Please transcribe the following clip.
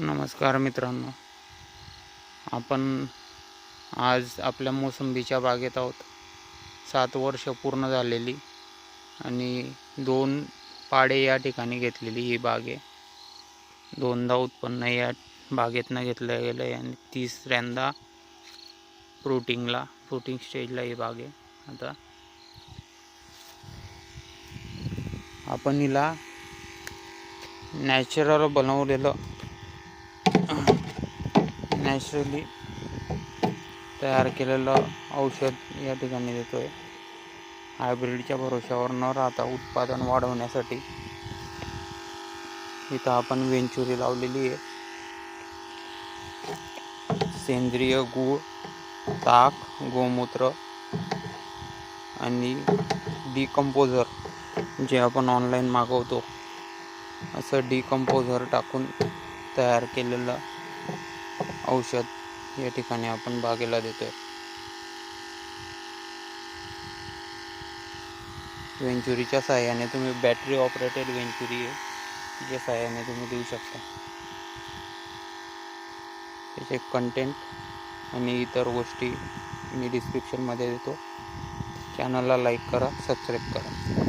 नमस्कार मित्रांनो, आपण आज आपल्या मोसंबीच्या बागेत आहोत. 7 वर्ष पूर्ण झालेली आणि 2 पाडे या ठिकाणी घेतलेली ही बाग आहे. 2दा उत्पन्न या बागेतनं घेतलं गेलं आहे आणि 3ऱ्यांदा फ्रुटिंग स्टेजला ही बाग आहे. आता आपण हिला नॅचरली तयार केलेलं औषध या ठिकाणी देतोय. हायब्रिडच्या भरोश्यावर न राहता उत्पादन वाढवण्यासाठी इथं आपण वेंचुरी लावलेली आहे. सेंद्रिय गूळ, ताक, गोमूत्र आणि डिकंपोजर जे आपण ऑनलाईन मागवतो असं डिकंपोजर टाकून तयार केलेलं औषध या ठिकाणी आपण बागेला देतोय. वेंचुरीच्या साहाय्याने तुम्ही बॅटरी ऑपरेटेड वेंचुरी आहे ज्या साहाय्याने तुम्ही देऊ शकता. त्याचे कंटेंट आणि इतर गोष्टी मी डिस्क्रिप्शनमध्ये देतो. चॅनलला लाईक करा, सबस्क्राईब करा.